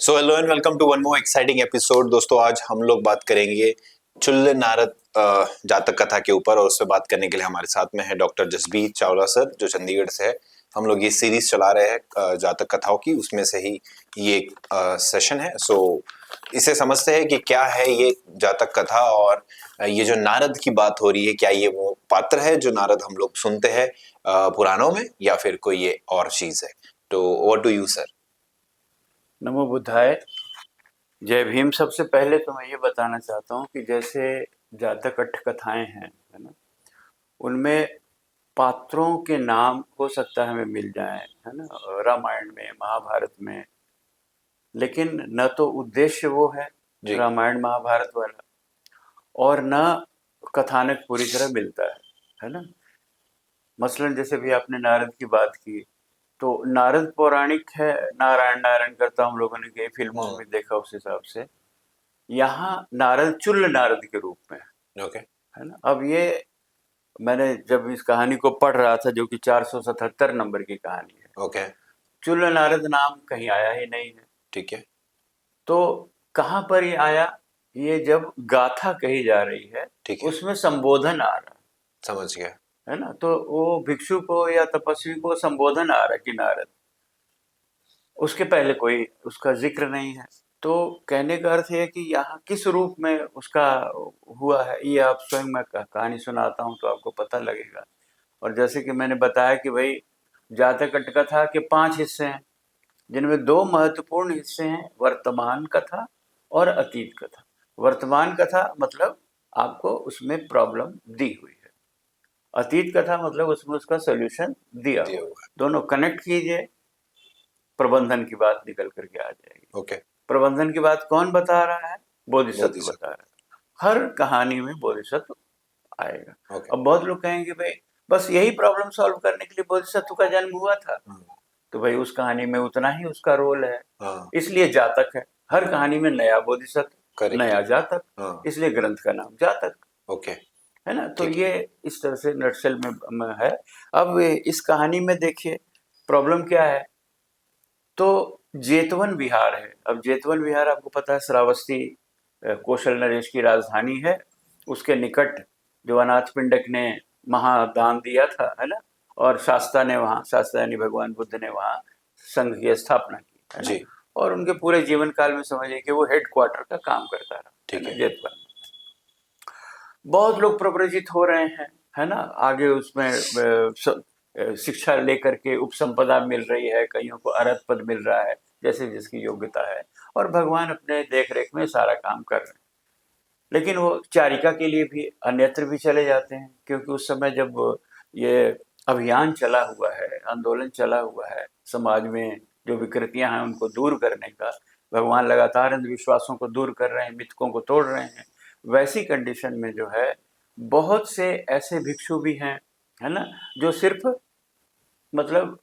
So hello and welcome to one more exciting episode. दोस्तों, आज हम लोग बात करेंगे चुल्ल नारद जातक कथा के ऊपर, और उस पर बात करने के लिए हमारे साथ में है डॉक्टर जसबीर चावला सर, जो चंडीगढ़ से है। हम लोग ये सीरीज चला रहे हैं जातक कथाओं की, उसमें से ही ये सेशन है। सो इसे समझते हैं कि क्या है ये जातक कथा, और ये जो नारद की बात हो रही है, क्या ये वो पात्र है जो नारद हम लोग सुनते हैं पुराणों में, या फिर कोई ये और चीज है। तो व्हाट डू यू सर? नमो बुद्धाय, जय भीम। सबसे पहले तो मैं ये बताना चाहता हूँ कि जैसे जातक अट्ठ कथाएं हैं, है ना, उनमें पात्रों के नाम हो सकता है हमें मिल जाएं, है ना, रामायण में, महाभारत में, लेकिन न तो उद्देश्य वो है जी। रामायण महाभारत वाला, और न कथानक पूरी तरह मिलता है ना। मसलन जैसे भी आपने नारद की बात की, तो नारद पौराणिक है, नारायण नारायण करता हम लोगों ने कई फिल्मों में देखा उस हिसाब से। यहाँ नारद चुल्ल नारद के रूप में ओके। है ना। अब ये मैंने जब इस कहानी को पढ़ रहा था, जो कि 477 नंबर की कहानी है, ओके। चुल्ल नारद नाम कहीं आया ही नहीं है। ठीक है। तो कहाँ पर ये आया? ये जब गाथा कही जा रही है, ठीक है। उसमें संबोधन आ रहा समझ गया। है ना। तो वो भिक्षु को या तपस्वी को संबोधन आ रहा है कि नारद, उसके पहले कोई उसका जिक्र नहीं है। तो कहने का अर्थ है कि यहाँ किस रूप में उसका हुआ है, ये आप स्वयं मैं कहानी सुनाता हूँ तो आपको पता लगेगा। और जैसे कि मैंने बताया कि भाई जातक कथा के 5 हिस्से हैं, जिनमें 2 महत्वपूर्ण हिस्से हैं, वर्तमान कथा और अतीत कथा। वर्तमान कथा मतलब आपको उसमें प्रॉब्लम दी हुई है, अतीत कथा मतलब उसमें उसका सोल्यूशन दिया दिया हुआ है। हुआ है। दोनों कनेक्ट कीजिए, प्रबंधन की बात निकल करके आ जाएगी। ओके। प्रबंधन की बात कौन बता रहा है? बोधिसत्व बता बोधिसत्व। रहा है। हर कहानी में बोधिसत्व आएगा। ओके। अब बहुत लोग कहेंगे भाई बस यही प्रॉब्लम सॉल्व करने के लिए बोधिसत्व का जन्म हुआ था। तो भाई उस कहानी में उतना ही उसका रोल है, हाँ। इसलिए जातक है। हर कहानी में नया बोधिसत्व, करेक्ट। नया जातक, हाँ। इसलिए ग्रंथ का नाम जातक ओके। है ना। तो ठीक है। ये इस तरह से नटशेल में है। अब इस कहानी में देखिए प्रॉब्लम क्या है। तो जेतवन विहार है। अब जेतवन विहार आपको पता है श्रावस्ती कौशल नरेश की राजधानी है। उसके निकट जो अनाथ पिंडक ने महादान दिया था, है ना, और शास्ता ने वहाँ, शास्ता यानी भगवान बुद्ध ने वहाँ संघ की स्थापना की, है ना। जी। और उनके पूरे जीवन काल में समझिए कि वो हेड क्वार्टर का काम करता रहा, है ठीक ना, है। जेतवन। बहुत लोग प्रव्रजित हो रहे हैं, है ना। आगे उसमें शिक्षा लेकर के उपसंपदा मिल रही है, कईयों को अरहत पद मिल रहा है, जैसे जिसकी योग्यता है, और भगवान अपने देख रेख में सारा काम कर रहे हैं। लेकिन वो चारिका के लिए भी अन्यत्र भी चले जाते हैं, क्योंकि उस समय जब ये अभियान चला हुआ है, आंदोलन चला हुआ है, समाज में जो विकृतियां हैं उनको दूर करने का, भगवान लगातार अंधविश्वासों को दूर कर रहे हैं, मिथकों को तोड़ रहे हैं। वैसी कंडीशन में जो है बहुत से ऐसे भिक्षु भी हैं, है ना, जो सिर्फ मतलब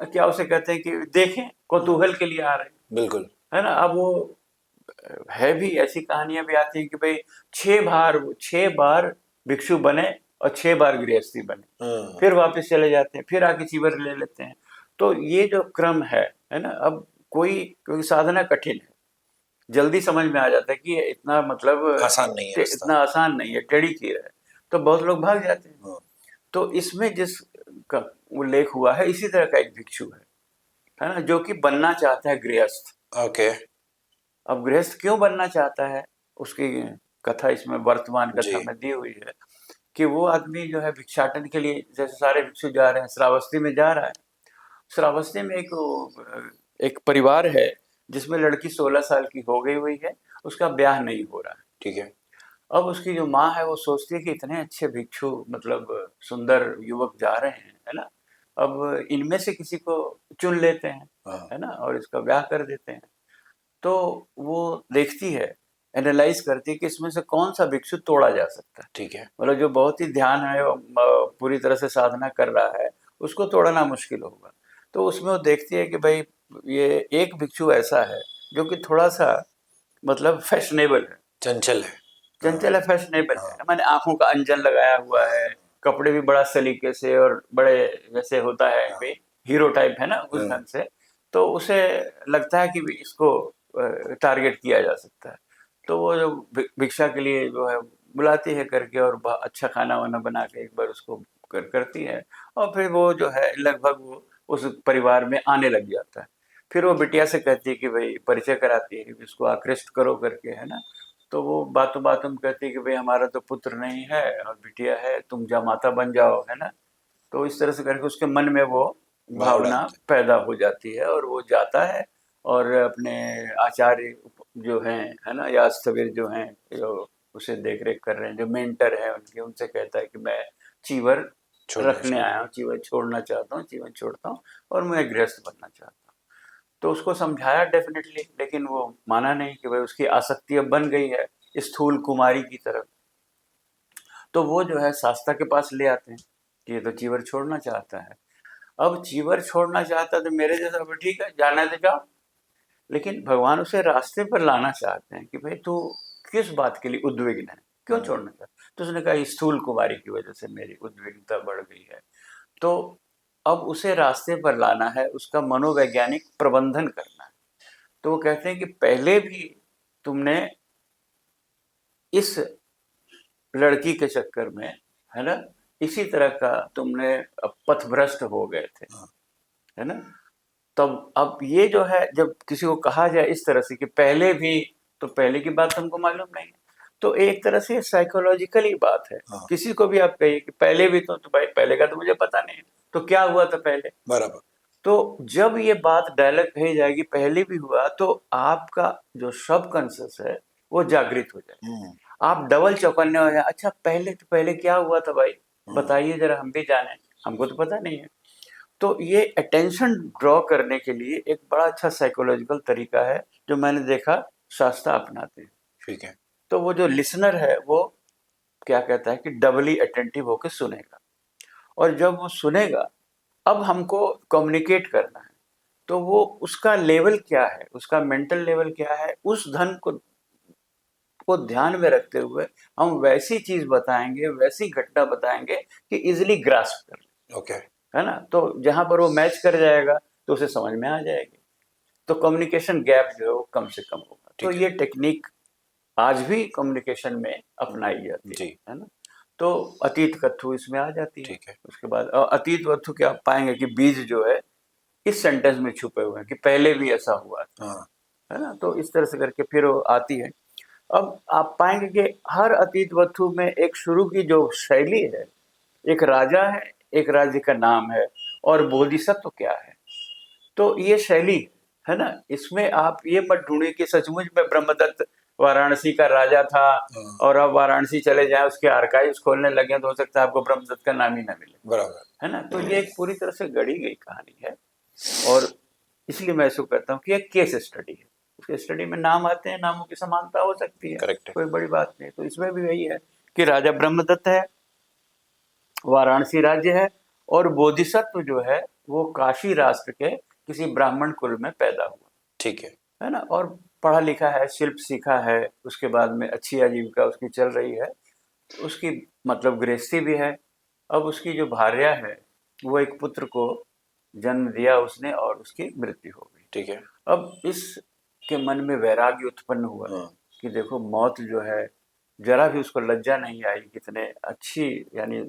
क्या उसे कहते हैं कि देखें, कौतूहल के लिए आ रहे हैं, बिल्कुल। है ना। अब वो है भी, ऐसी कहानियां भी आती हैं कि भाई 6 बार भिक्षु बने और 6 बार गृहस्थी बने, हाँ। फिर वापस चले जाते हैं, फिर आके चीवर ले लेते हैं। तो ये जो क्रम है ना। अब कोई, क्योंकि साधना कठिन है, जल्दी समझ में आ जाता है कि ये इतना मतलब आसान नहीं है रास्ता। इतना आसान नहीं है, टेढ़ी खीर है, तो बहुत लोग भाग जाते हैं। हाँ। तो इसमें जिस का उल्लेख हुआ है, इसी तरह का एक भिक्षु है ना, जो कि बनना चाहता है गृहस्थ। ओके। अब गृहस्थ क्यों बनना चाहता है, उसकी कथा इसमें वर्तमान जी। कथा में दी हुई है कि वो आदमी जो है भिक्षाटन के लिए, जैसे सारे भिक्षु जा रहे हैं, श्रावस्ती में जा रहा है। श्रावस्ती में एक परिवार है जिसमें लड़की 16 साल की हो गई हुई है, उसका ब्याह नहीं हो रहा है। ठीक है। अब उसकी जो माँ है वो सोचती है कि इतने अच्छे भिक्षु, मतलब सुंदर युवक जा रहे हैं, है ना, अब इनमें से किसी को चुन लेते हैं, हाँ। है ना, और इसका ब्याह कर देते हैं। तो वो देखती है, एनालाइज करती है कि इसमें से कौन सा भिक्षु तोड़ा जा सकता है। ठीक है। मतलब जो बहुत ही ध्यान है, पूरी तरह से साधना कर रहा है, उसको तोड़ना मुश्किल होगा। तो उसमें वो देखती है कि भाई ये एक भिक्षु ऐसा है जो कि थोड़ा सा मतलब फैशनेबल है, चंचल है। हाँ। चंचल है, फैशनेबल हाँ। है, मैंने आंखों का अंजन लगाया हुआ है, हाँ। कपड़े भी बड़ा सलीके से और बड़े, जैसे होता है हाँ। भाई हीरो टाइप, है ना, उस हाँ। ढंग से। तो उसे लगता है कि भी इसको टारगेट किया जा सकता है। तो वो जो भिक्षा के लिए जो है बुलाती है करके, और अच्छा खाना वाना बना के एक बार उसको करती है, और फिर वो जो है लगभग वो उस परिवार में आने लग जाता है। फिर वो बिटिया से कहती है कि भाई परिचय कराती है कि इसको आकृष्ट करो करके, है ना। तो वो बातों बातों में कहती है कि भाई हमारा तो पुत्र नहीं है और बिटिया है, तुम जामाता बन जाओ, है ना। तो इस तरह से करके उसके मन में वो भाव भावना डालते पैदा हो जाती है, और वो जाता है और अपने आचार्य जो हैं, है ना, या स्थविर जो हैं, जो उसे देख रेख कर रहे हैं, जो मेंटर है उनके, उनसे कहता है कि मैं चीवर छोड़ना रखने चाहिए। आया हूँ, चीवर छोड़ना चाहता हूँ, जीवन छोड़ता हूँ और मैं गृहस्थ बनना चाहता हूँ। तो उसको समझाया डेफिनेटली, लेकिन वो माना नहीं कि भाई उसकी आसक्ति अब बन गई है स्थूल कुमारी की तरफ। तो वो जो है शास्ता के पास ले आते हैं कि ये तो चीवर छोड़ना चाहता है। अब चीवर छोड़ना चाहता है तो मेरे जैसा भी ठीक है, जाना तो जाओ। लेकिन भगवान उसे रास्ते पर लाना चाहते हैं कि भाई तू किस बात के लिए उद्विग्न है, क्यों हाँ, छोड़ना चाहता है? तो उसने कहा स्थूल कुमारी की वजह से मेरी उद्विग्नता बढ़ गई है। तो अब उसे रास्ते पर लाना है, उसका मनोवैज्ञानिक प्रबंधन करना है। तो वो कहते हैं कि पहले भी तुमने इस लड़की के चक्कर में, है ना, इसी तरह का तुमने पथभ्रष्ट हो गए थे, हाँ, है ना। तब अब ये जो है, जब किसी को कहा जाए इस तरह से कि पहले भी, तो पहले की बात तुमको मालूम नहीं है, तो एक तरह से साइकोलॉजिकली बात है। हाँ, किसी को भी आप कहिए कि पहले भी, तो भाई पहले का तो मुझे पता नहीं है, तो क्या हुआ था पहले। बराबर। तो जब ये बात डायलॉग कही जाएगी पहले भी हुआ, तो आपका जो सबकॉन्शियस है वो जागृत हो जाए, हम्म, आप डबल चौकन्ने हो जाए। अच्छा पहले, तो पहले क्या हुआ था भाई, हम्म, बताइए जरा, हम भी जाने, हमको तो पता नहीं है। तो ये अटेंशन ड्रॉ करने के लिए एक बड़ा अच्छा साइकोलॉजिकल तरीका है, जो मैंने देखा शास्त्रा अपनाते हैं। ठीक है। तो वो जो लिसनर है वो क्या कहता है कि डबली अटेंटिव होकर सुनेगा, और जब वो सुनेगा, अब हमको कम्युनिकेट करना है, तो वो उसका लेवल क्या है, उसका मेंटल लेवल क्या है, उस धन को ध्यान में रखते हुए हम वैसी चीज बताएंगे, वैसी घटना बताएंगे कि इजिली ग्रास्प कर ले, ओके। है ना। तो जहां पर वो मैच कर जाएगा तो उसे समझ में आ जाएगी, तो कम्युनिकेशन गैप जो है वो कम से कम होगा। तो ठीक है। ये टेक्निक आज भी कम्युनिकेशन में हम्म, अपनाई जाती जी। है ना। तो अतीत कथ्थु इसमें आ जाती है। ठीक है। उसके बाद अतीत कथ्थु के आप पाएंगे कि बीज जो है इस सेंटेंस में छुपे हुए हैं कि पहले भी ऐसा हुआ था, हाँ, है ना। तो इस तरह से करके फिर वो आती है। अब आप पाएंगे कि हर अतीत वस्तु में एक शुरू की जो शैली है, एक राजा है, एक राज्य का नाम है, और बोधिसत्व क्या है। तो ये शैली है ना, इसमें आप ये मत ढूंढिए कि सचमुच में ब्रह्मदत्त वाराणसी का राजा था, हाँ, और अब वाराणसी चले जाएं उसके आर्काइव्स खोलने लगे तो हो सकता है आपको ब्रह्मदत्त का नाम ही ना मिले, बराबर। है ना। तो ये एक पूरी तरह से गढ़ी गई कहानी है, और इसलिए मैं इसको कहता हूँ कि एक केस स्टडी है। उस स्टडी में नाम आते हैं, नामों की समानता हो सकती है, करेक्ट है। कोई बड़ी बात नहीं। तो इसमें भी वही है कि राजा ब्रह्मदत्त है, वाराणसी राज्य है, और बोधिसत्व जो है वो काशी राष्ट्र के किसी ब्राह्मण कुल में पैदा हुआ, ठीक है। है ना। और पढ़ा लिखा है, शिल्प सीखा है, उसके बाद में अच्छी आजीविका उसकी चल रही है, उसकी मतलब गृहस्थी भी है। अब उसकी जो भार्या है वो एक पुत्र को जन्म दिया उसने, और उसकी मृत्यु हो गई। ठीक है। अब इसके मन में वैराग्य उत्पन्न हुआ हाँ, कि देखो मौत जो है, जरा भी उसको लज्जा नहीं आई, कितने अच्छी, यानी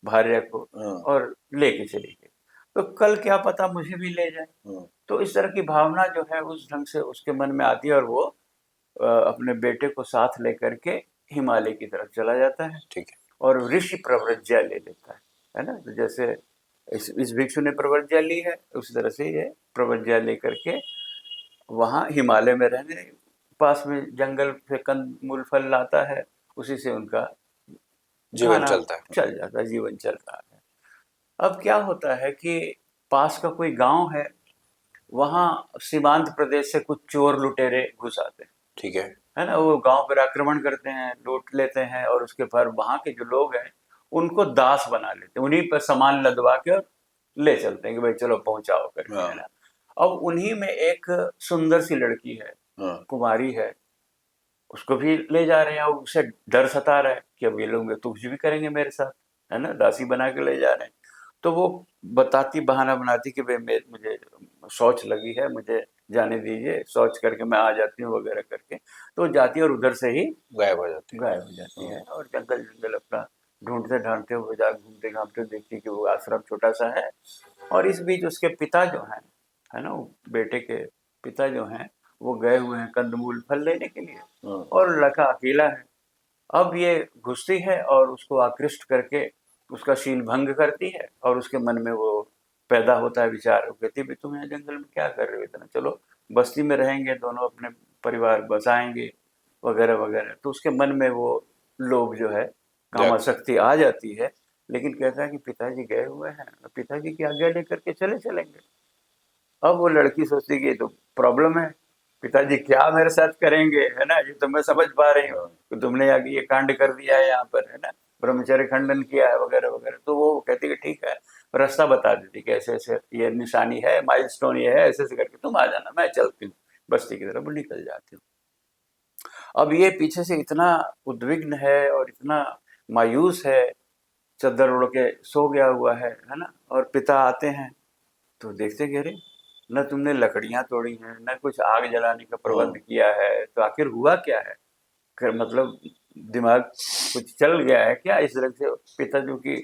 भार्या को, हाँ, और लेके चली गई, तो कल क्या पता मुझे भी ले जाए। हाँ, तो इस तरह की भावना जो है उस ढंग से उसके मन में आती है, और वो अपने बेटे को साथ लेकर के हिमालय की तरफ चला जाता है, ठीक है। और ऋषि प्रव्रज्या ले लेता है ना। तो जैसे इस भिक्षु ने प्रव्रज्या ली है, उसी तरह से ये प्रव्रज्या लेकर के वहाँ हिमालय में रहने, पास में जंगल से कंद मूल फल लाता है, उसी से उनका जीवन खाना चलता है। चल जाता है, जीवन चल रहा है। अब क्या होता है कि पास का कोई गांव है, वहाँ सीमांत प्रदेश से कुछ चोर लुटेरे घुस आते हैं, ठीक है। है ना। वो गांव पर आक्रमण करते हैं, लूट लेते हैं, और उसके बाद वहाँ के जो लोग हैं उनको दास बना लेते हैं, उन्हीं पर सामान लदवा के और ले चलते हैं कि भाई चलो पहुंचाओ करके, है हाँ, ना। अब उन्हीं में एक सुंदर सी लड़की है, हाँ, कुमारी है, उसको भी ले जा रहे हैं, और उसे डर सता रहा है कि अब ये लोग तो कुछ भी करेंगे मेरे साथ, है ना, दासी बना के ले जा रहे हैं। तो वो बताती, बहाना बनाती कि भाई मुझे शौच लगी है, मुझे जाने दीजिए, शौच करके मैं आ जाती हूँ वगैरह करके। तो जाती है और उधर से ही गायब हो जाती है। गायब हो जाती है और जंगल जंगल अपना ढूंढते ढांढते हुए जा घूमते घामते देखती है कि वो आश्रम छोटा सा है। और इस बीच उसके पिता जो हैं, है ना, वो बेटे के पिता जो हैं, वो गए हुए हैं कंदमूल फल लेने के लिए और लड़का अकेला है। अब ये घुसती है और उसको आकृष्ट करके उसका शील भंग करती है और उसके मन में वो पैदा होता है विचार, वो कहती है भी तुम यहाँ जंगल में क्या कर रहे हो इतना, चलो बस्ती में रहेंगे, दोनों अपने परिवार बसाएंगे वगैरह वगैरह। तो उसके मन में वो लोभ जो है, कामासक्ति आ जाती है। लेकिन कहता है कि पिताजी गए हुए हैं, पिताजी की आज्ञा लेकर के चले चलेंगे। अब वो लड़की सोचती है कि ये तो प्रॉब्लम है, पिताजी क्या मेरे साथ करेंगे, है ना, ये तो मैं समझ पा रही हूँ कि तुमने आगे ये कांड कर दिया है यहाँ पर, है ना, ब्रह्मचर्य खंडन किया है वगैरह वगैरह। तो वो कहती है कि ठीक है, रास्ता बता देती कि ऐसे ऐसे ये निशानी है, माइलस्टोन ये है, ऐसे ऐसे करके तुम आ जाना, मैं चलती हूँ बस्ती की तरफ, निकल जाती हूँ। अब ये पीछे से इतना उद्विग्न है और इतना मायूस है, चद्दर ओढ़ के सो गया हुआ है ना। और पिता आते हैं तो देखते कि अरे, न तुमने लकड़ियां तोड़ी हैं, न कुछ आग जलाने का प्रबंध किया है, तो आखिर हुआ क्या है, मतलब दिमाग कुछ चल गया है क्या, इस तरह से पिता जो कि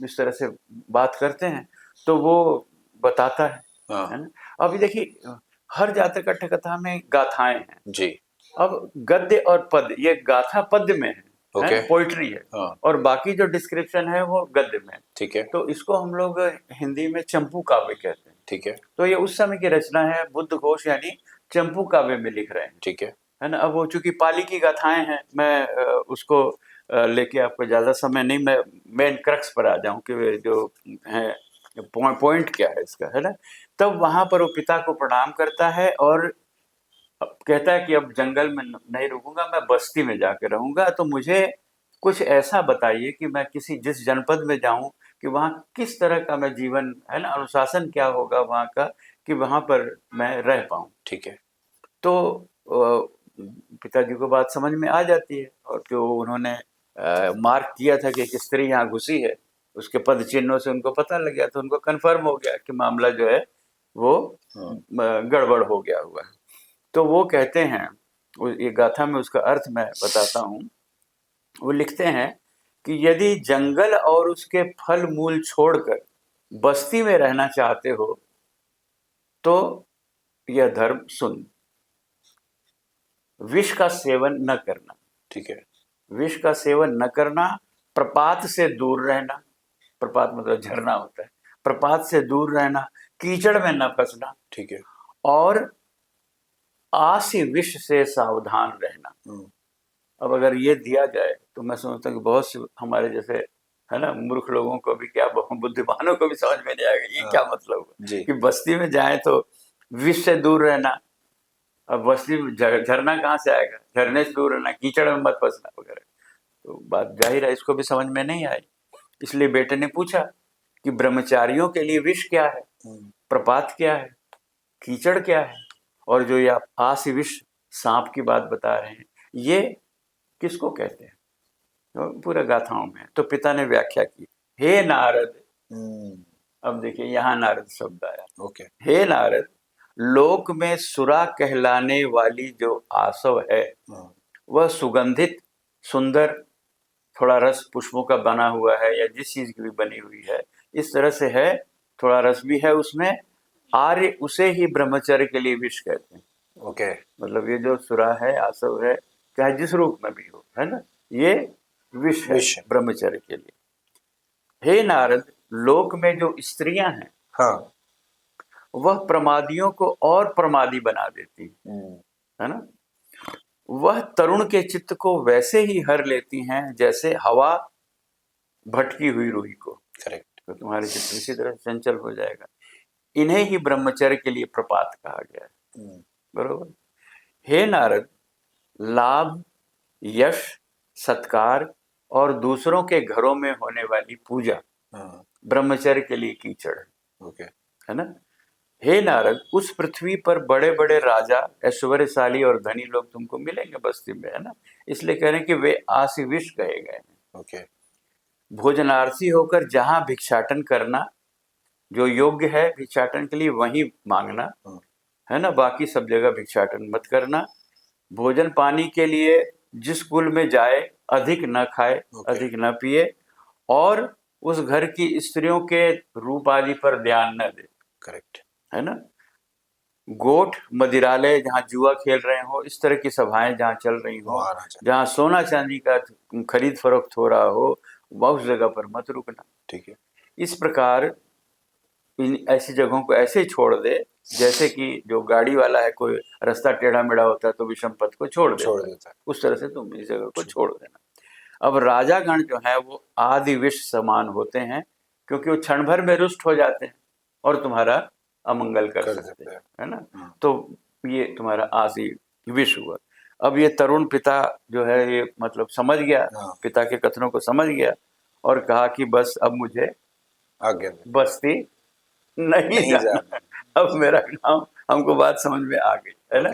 इस तरह से बात करते हैं। तो वो बताता है ना। अभी देखिए, हर जातक कट्ठ कथा में गाथाएं हैं जी। अब गद्य और पद, ये गाथा पद्य में है, पोइट्री है, और बाकी जो डिस्क्रिप्शन है वो गद्य में है। ठीक है। तो इसको हम लोग हिंदी में चंपू काव्य कहते हैं। ठीक है। तो ये उस समय की रचना है, बुद्ध घोष यानी चंपू काव्य में लिख रहे हैं। ठीक है ना। अब वो चूंकि पाली की गाथाएं हैं, मैं उसको लेके आपको ज्यादा समय नहीं, मैं मेन क्रक्स पर आ जाऊं कि जो है पॉइंट क्या है इसका, है ना। तब वहां पर वो पिता को प्रणाम करता है और अब कहता है कि अब जंगल में नहीं रुकूंगा, मैं बस्ती में जाकर रहूंगा, तो मुझे कुछ ऐसा बताइए कि मैं किसी जिस जनपद में जाऊं कि वहाँ किस तरह का मैं जीवन, है ना, अनुशासन क्या होगा वहाँ का, कि वहाँ पर मैं रह पाऊं। ठीक है। तो पिताजी को बात समझ में आ जाती है और जो उन्होंने मार्क किया था कि एक स्त्री यहाँ घुसी है, उसके पद चिन्हों से उनको पता लग गया, तो उनको कन्फर्म हो गया कि मामला जो है वो गड़बड़ हो गया हुआ है। तो वो कहते हैं, ये गाथा में उसका अर्थ मैं बताता हूँ। वो लिखते हैं कि यदि जंगल और उसके फल मूल छोड़कर बस्ती में रहना चाहते हो तो यह धर्म सुन, विष का सेवन न करना। ठीक है। विष का सेवन न करना, प्रपात से दूर रहना, प्रपात मतलब झरना होता है, प्रपात से दूर रहना, कीचड़ में न फंसना। ठीक है। और आसी विष से सावधान रहना। अब अगर ये दिया जाए तो मैं समझता हूँ कि बहुत से हमारे जैसे, है ना, मूर्ख लोगों को भी, क्या बुद्धिमानों को भी समझ में नहीं आएगा ये क्या मतलब है कि बस्ती में जाए तो विष से दूर रहना। अब बस्ती में झरना कहाँ से आएगा, झरने से दूर रहना, कीचड़ में मत फंसना वगैरह। तो बात जाहिर है इसको भी समझ में नहीं आई। इसलिए बेटे ने पूछा कि ब्रह्मचारियों के लिए विष क्या है, प्रपात क्या है, कीचड़ क्या है, और जो ये आप आसी विष सांप की बात बता रहे हैं ये किसको कहते हैं। तो पूरा गाथाओं में। तो पिता ने व्याख्या की, हे नारद। अब देखिए यहाँ नारद शब्द आया। हे नारद, लोक में सुरा कहलाने वाली जो आसव है वह सुगंधित, सुंदर, थोड़ा रस पुष्पों का बना हुआ है या जिस चीज की भी बनी हुई है इस तरह से है, थोड़ा रस भी है उसमें। आर्य उसे ही ब्रह्मचर्य के लिए विष कहते हैं। मतलब ये जो सुरा है, आसव है, चाहे जिस रूप में भी हो, है ना, ये विष है ब्रह्मचर्य के लिए। हे नारद, लोक में जो स्त्रियां हैं, हाँ, वह प्रमादियों को और प्रमादी बना देती है ना। वह तरुण के चित्त को वैसे ही हर लेती हैं जैसे हवा भटकी हुई रूही को। करेक्ट। तो तुम्हारे चित्त इसी तरह चंचल हो जाएगा। इन्हें ही ब्रह्मचर्य के लिए प्रपात कहा गया है। बरोबर। हे नारद, लाभ, यश, सत्कार और दूसरों के घरों में होने वाली पूजा ब्रह्मचर्य के लिए कीचड़ है ना। हे नारद, उस पृथ्वी पर बड़े बड़े राजा, ऐश्वर्यशाली और धनी लोग तुमको मिलेंगे बस्ती में, है ना। इसलिए कह रहे हैं कि वे आसी विष कहे गए हैं। भोजनार्थी होकर जहां भिक्षाटन करना जो योग्य है भिक्षाटन के लिए वही मांगना, है ना, बाकी सब जगह भिक्षाटन मत करना। भोजन पानी के लिए जिस कुल में जाए अधिक न खाए, अधिक न पिए, और उस घर की स्त्रियों के रूप आदि पर ध्यान न दे। करेक्ट है ना। गोठ मदिरालय जहाँ जुआ खेल रहे हो, इस तरह की सभाएं जहाँ चल रही हो, जहाँ सोना चांदी का खरीद फरोख्त हो रहा हो, उस जगह पर मत रुकना। ठीक है। इस प्रकार इन ऐसी जगहों को ऐसे छोड़ दे जैसे कि जो गाड़ी वाला है, कोई रास्ता टेढ़ा मेढ़ा होता है तो विषम पथ को छोड़ देता है, उस तरह से तुम इस जगह को छोड़ देना। अब राजागण जो है वो आदि विष समान होते हैं, क्योंकि वो क्षण भर में रुष्ट हो जाते हैं और तुम्हारा अमंगल कर सकते हैं, है ना। तो ये तुम्हारा आदि विष हुआ। अब ये तरुण पिता जो है ये मतलब समझ गया, पिता के कथनों को समझ गया और कहा कि बस अब मुझे बस्ती नहीं जाना। अब मेरा काम, हमको बात समझ में आ गई, है ना।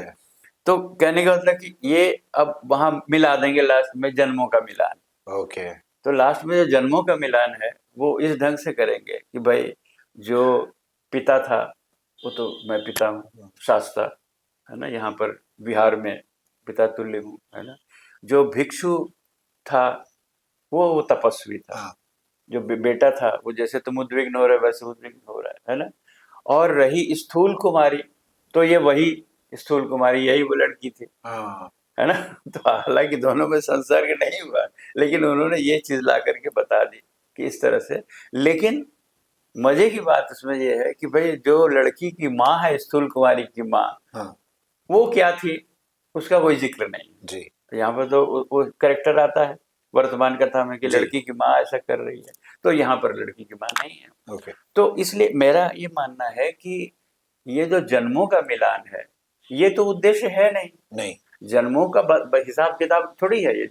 तो कहने का मतलब कि ये अब वहां मिला देंगे लास्ट में जन्मों का मिलान। ओके। तो लास्ट में जो जन्मों का मिलान है वो इस ढंग से करेंगे कि भाई जो पिता था वो तो मैं पिता हूँ, शास्ता, है ना, यहाँ पर बिहार में पिता तुल्य हूँ, है ना। जो भिक्षु था वो तपस्वी था। जो बेटा था वो जैसे तुम उद्विग्न हो रहे वैसे उद्विग्न हो रहा है ना। और रही स्थूल कुमारी, तो ये वही स्थूल कुमारी, यही वो लड़की थी, है ना। तो हालांकि दोनों में संसर्ग नहीं हुआ, लेकिन उन्होंने ये चीज ला करके बता दी कि इस तरह से। लेकिन मजे की बात इसमें ये है कि भाई जो लड़की की माँ है, स्थूल कुमारी की माँ, वो क्या थी उसका कोई जिक्र नहीं जी। तो यहाँ पर तो वो कैरेक्टर आता है वर्तमान कथा में कि लड़की की माँ ऐसा कर रही है, तो यहाँ पर लड़की की माँ नहीं है। तो इसलिए मेरा ये मानना है कि ये जो जन्मों का मिलान है ये तो उद्देश्य है नहीं। जन्मों का हिसाब किताब थोड़ी है ये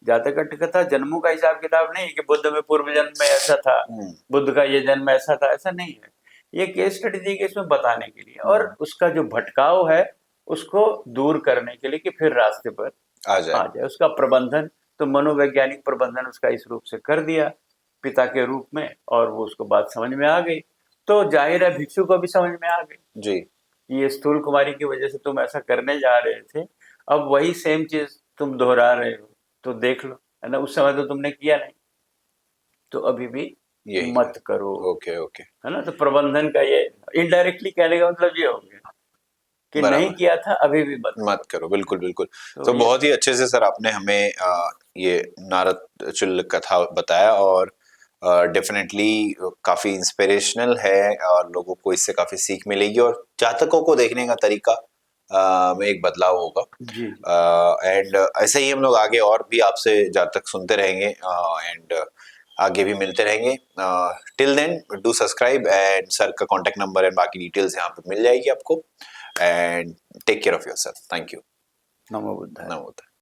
जातक कथा जन्मों का हिसाब किताब नहीं है कि बुद्ध में पूर्व जन्म में ऐसा था, बुद्ध का ये जन्म ऐसा था, ऐसा नहीं है। ये केस स्टडी दी गई इसमें बताने के लिए और उसका जो भटकाव है उसको दूर करने के लिए कि फिर रास्ते पर आ जाए। उसका प्रबंधन तो मनोवैज्ञानिक प्रबंधन उसका इस रूप से कर दिया पिता के रूप में, और वो उसको बात समझ में आ गई। तो जाहिर है भिक्षु को भी समझ में आ गई जी, ये स्थूल कुमारी की वजह से तुम ऐसा करने जा रहे थे, अब वही सेम चीज तुम दोहरा रहे हो, तो देख लो, है ना। उस समय तो तुमने किया नहीं, तो अभी भी मत करो। ओके, है ना। तो प्रबंधन का ये इनडायरेक्टली कहने का मतलब ये हो गया कि नहीं किया था, अभी भी मत करो। बिल्कुल बिल्कुल। तो बहुत ही अच्छे से सर आपने हमें ये नारद चुल्ल कथा बताया और डेफिनेटली काफी इंस्पिरेशनल है और लोगों को इससे काफी सीख मिलेगी और जातकों को देखने का तरीका में एक बदलाव होगा जी। एंड ऐसे ही हम लोग आगे और भी आपसे जातक सुनते रहेंगे एंड आगे भी मिलते रहेंगे। Till then do subscribe and sir का कॉन्टेक्ट नंबर एंड बाकी डिटेल्स यहाँ पे मिल जाएगी आपको। And take care of yourself. Thank you. नमो बुद्धाय। नमो बुद्धाय।